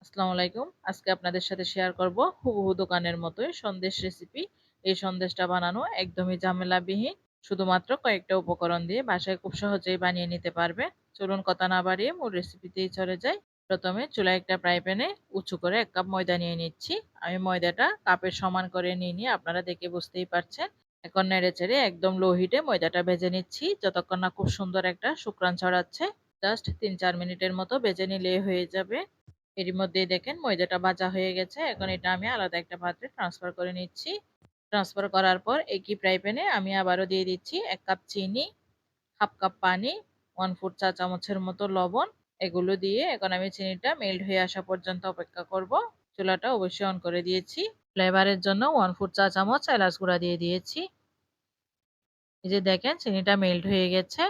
আসসালামু আলাইকুম। আজকে আপনাদের সাথে শেয়ার করব হুবহু দোকানের মতোই সন্দেশ রেসিপি। এই সন্দেশটা বানানো একদমই ঝামেলাবিহীন। শুধুমাত্র কয়েকটা উপকরণ দিয়ে বাসায় খুব সহজেই বানিয়ে নিতে পারবে। চলুন কথা না বাড়িয়ে মূল রেসিপিতেই চলে যাই। প্রথমে চুলায় একটা ফ্রাই প্যানে উঁচু করে 1 কাপ ময়দা নিয়ে নিচ্ছি। আমি ময়দাটা কাপের সমান করে নিয়ে আপনারা দেখে বুঝতেই পারছেন। এখন নেড়েচেড়ে একদম লো হিটে ময়দাটা ভেজে নিচ্ছি যতক্ষণ না খুব সুন্দর একটা সুঘ্রাণ ছড়াচ্ছে। জাস্ট 3-4 মিনিটের মতো ভেজে নিলেই হয়ে যাবে। এরই মধ্যেই দেখেন ময়দাটা ভাজা হয়ে গেছে। এখন এটা আমি আলাদা একটা পাত্রে ট্রান্সফার করে নিচ্ছি। ট্রান্সফার করার পর একই ফ্রাই প্যানে আমি আবারও দিয়ে দিচ্ছি 1 কাপ চিনি, হাফ কাপ পানি, 1/4 চা চামচের মতো লবণ। এগুলো দিয়ে এখন আমি চিনিটা মেল্ট হয়ে আসা পর্যন্ত অপেক্ষা করব। চুলাটা অবশ্যই অন করে দিয়েছি। ফ্লেভারের জন্য 1/4 চা চামচ এলাচ গুঁড়া দিয়ে দিয়েছি। এই যে দেখেন চিনিটা মেল্ট হয়ে গেছে।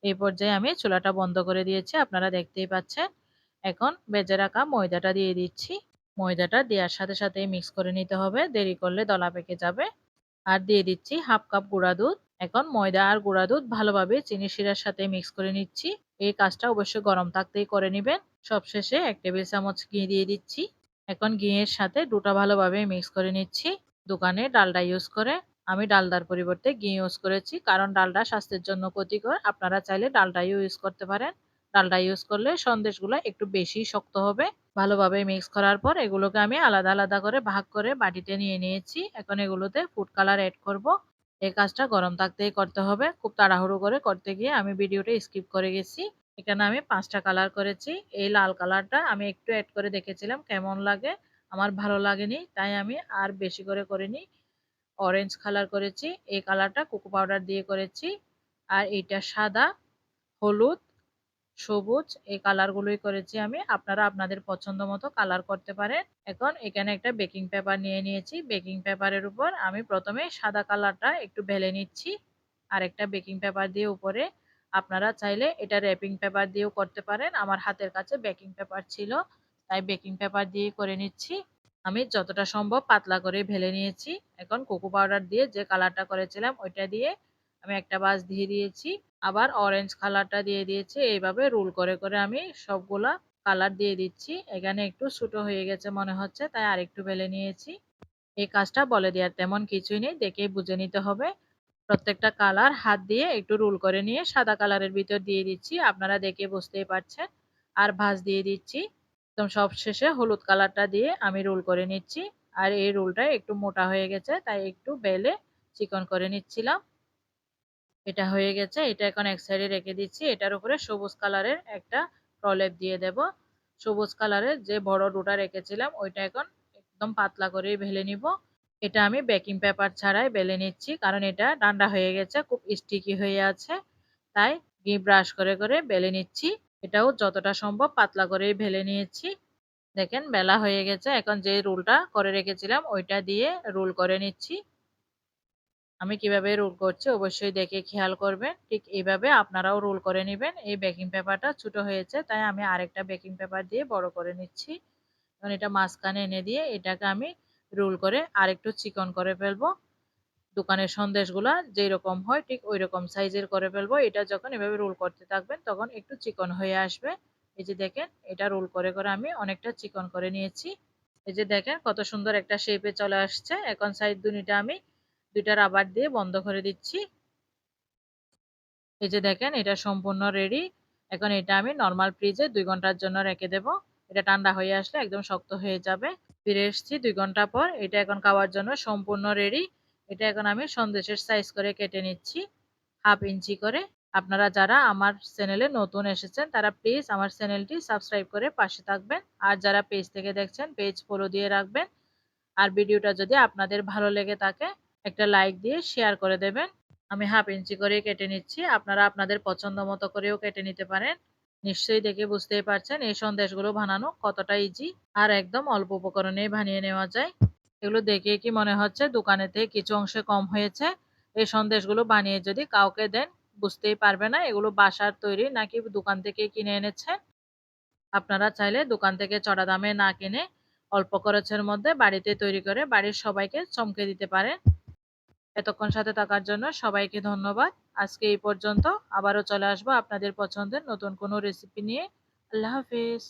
এই পর্যায়ে আমি চুলাটা বন্ধ করে দিয়েছি, আপনারা দেখতেই পাচ্ছেন। এখন ভেজে রাখা ময়দাটা দিয়ে দিচ্ছি। ময়দাটা দেওয়ার সাথে সাথে মিক্স করে নিতে হবে, দেরি করলে দলা পেকে যাবে। আর দিয়ে দিচ্ছি হাফ কাপ গুঁড়া দুধ। এখন ময়দা আর গুঁড়া দুধ ভালোভাবে চিনি শিরার সাথে মিক্স করে নিচ্ছি। এই কাজটা অবশ্যই গরম থাকতেই করে নেবেন। সবশেষে 1 টেবিল চামচ ঘি দিয়ে দিচ্ছি। এখন ঘিয়ের সাথে দুটা ভালোভাবে মিক্স করে নিচ্ছি। দোকানে ডালডা ইউজ করে, আমি ডালডার পরিবর্তে ঘি ইউজ করেছি, কারণ ডালডা স্বাস্থ্যের জন্য ক্ষতিকর। আপনারা চাইলে ডালডাও ইউজ করতে পারেন। ডালডা ইউজ করলে সন্দেশগুলো একটু বেশি শক্ত হবে। ভালোভাবে মিক্স করার পর এগুলোকে আমি আলাদা আলাদা করে ভাগ করে বাটিতে নিয়ে নিয়েছি। এখন এগুলোতে ফুড কালার অ্যাড করব। এই কাজটা গরম থাকতেই করতে হবে। খুব তাড়াহুড়ো করে করতে গিয়ে আমি ভিডিওটা স্কিপ করে গেছি। এখানে আমি 5টা কালার করেছি। এই লাল কালারটা আমি একটু অ্যাড করে দেখেছিলাম কেমন লাগে। আমার ভালো লাগেনি, তাই আমি আর বেশি করে করিনি। অরেঞ্জ কালার করেছি। এই কালারটা কোকো পাউডার দিয়ে করেছি। আর এইটা সাদা, হলুদ, সবুজ, এই কালারগুলোই করেছি আমি। আপনারা আপনাদের পছন্দ মতো কালার করতে পারেন। এখন এখানে একটা বেকিং পেপার নিয়ে নিয়েছি। বেকিং পেপারের উপর আমি প্রথমে সাদা কালারটা একটু ঢেলে নিচ্ছি। আর একটা বেকিং পেপার দিয়ে উপরে, আপনারা চাইলে এটা র্যাপিং পেপার দিয়েও করতে পারেন। আমার হাতের কাছে বেকিং পেপার ছিল, তাই বেকিং পেপার দিয়ে করে নিচ্ছি। আমি যতটা সম্ভব পাতলা করে ঢেলে নিয়েছি। এখন কোকো পাউডার দিয়ে যে কালারটা করেছিলাম ওইটা দিয়ে আমি একটা বাস দিয়ে দিয়েছি। আবার অরেঞ্জ কালারটা দিয়ে দিয়েছি। এইভাবে রোল করে করে আমি সবগুলা কালার দিয়ে দিচ্ছি। এখানে একটু ছোট হয়ে গেছে মনে হচ্ছে, তাই আরেকটু বেলে নিয়েছি। এই কাজটা বলে দেওয়ার তেমন কিছুই নেই, দেখেই বুঝে নিতে হবে। প্রত্যেকটা কালার হাত দিয়ে একটু রোল করে নিয়ে সাদা কালারের ভিতর দিয়ে দিচ্ছি, আপনারা দেখে বুঝতেই পারছেন। আর ভাঁজ দিয়ে দিচ্ছি। একদম সব শেষে হলুদ কালারটা দিয়ে আমি রোল করে নিচ্ছি। আর এই রোলটা একটু মোটা হয়ে গেছে, তাই একটু বেলে চিকন করে নিচ্ছিলাম। এটা হয়ে গেছে। এটা এখন এক সাইডে রেখে দিচ্ছি। এটার উপরে সবুজ কালারের একটা প্রলেপ দিয়ে দেব। সবুজ কালারের যে বড় ডোটা রেখেছিলাম ওইটা এখন একদম পাতলা করে বেলে নিব। এটা আমি বেকিং পেপার ছাড়াই বেলে নিচ্ছি, কারণ এটা ঠান্ডা হয়ে গেছে, খুব স্টিকি হয়ে আছে। তাই ঘি ব্রাশ করে করে বেলে নিচ্ছি। এটাও যতটা সম্ভব পাতলা করেই বেলে নিয়েছি। দেখেন বেলা হয়ে গেছে। এখন যে রোলটা করে রেখেছিলাম ওইটা দিয়ে রোল করে নিচ্ছি। আমি কিভাবে রোল করছি অবশ্যই দেখে খেয়াল করবেন। ঠিক এইভাবে আপনারাও রোল করে নেবেন। এই বেকিং পেপারটা ছোট হয়েছে, তাই আমি আরেকটা বেকিং পেপার দিয়ে বড় করে নিচ্ছি। এখন এটা মাঝখানে এনে দিয়ে এটাকে আমি রোল করে আরেকটু চিকন করে ফেলবো। দোকানের সন্দেশগুলা যেই রকম হয় ঠিক ওই রকম সাইজের করে ফেলবো। এটা যখন এভাবে রোল করতে থাকবেন তখন একটু চিকন হয়ে আসবে। এই যে দেখেন এটা রোল করে করে আমি অনেকটা চিকন করে নিয়েছি। এই যে দেখেন কত সুন্দর একটা শেপে চলে আসছে। এখন সাইড দুনিটা আমি দুইটা রাবার দিয়ে বন্ধ করে দিচ্ছি। এই যে দেখেন এটা সম্পূর্ণ রেডি। এখন এটা আমি নরমাল ফ্রিজে 2 ঘন্টার জন্য রেখে দেব। এটা ঠান্ডা হয়ে আসলে একদম শক্ত হয়ে যাবে। ফিরে এসেছি 2 ঘন্টা পর। এটা এখন খাওয়ার জন্য সম্পূর্ণ রেডি। এটা এখন আমি সন্দেশের সাইজ করে কেটে নিচ্ছি, 1/2 ইঞ্চি করে। আপনারা যারা আমার চ্যানেলে নতুন এসেছেন তারা প্লিজ আমার চ্যানেলটি সাবস্ক্রাইব করে পাশে থাকবেন। আর যারা পেজ থেকে দেখছেন পেজ ফলো দিয়ে রাখবেন। আর ভিডিওটা যদি আপনাদের ভালো লেগে থাকে একটা লাইক দিয়ে শেয়ার করে দেবেন। আমি 1/2 ইঞ্চি করে কেটে নিচ্ছি, আপনারা আপনাদের পছন্দ মতো করেও কেটে নিতে পারেন। নিশ্চয়ই দেখে বুঝতেই পারছেন এই সন্দেশগুলো বানানো কতটা ইজি আর একদম অল্প উপকরণেই বানিয়ে নেওয়া যায়। এগুলো দেখে কি মনে হচ্ছে দোকানে থেকে কিছু অংশে কম হয়েছে। এই সন্দেশগুলো বানিয়ে যদি কাউকে দেন বুঝতেই পারবে না এগুলো বাসার তৈরি নাকি দোকান থেকে কিনে এনেছেন। আপনারা চাইলে দোকান থেকে চড়া দামে না কিনে অল্প খরচের মধ্যে বাড়িতে তৈরি করে বাড়ির সবাইকে চমকে দিতে পারেন। এতক্ষণ সাথে থাকার জন্য সবাইকে ধন্যবাদ। আজকে এই পর্যন্ত। আবারও চলে আসবো আপনাদের পছন্দের নতুন কোনো রেসিপি নিয়ে। আল্লাহ হাফেজ।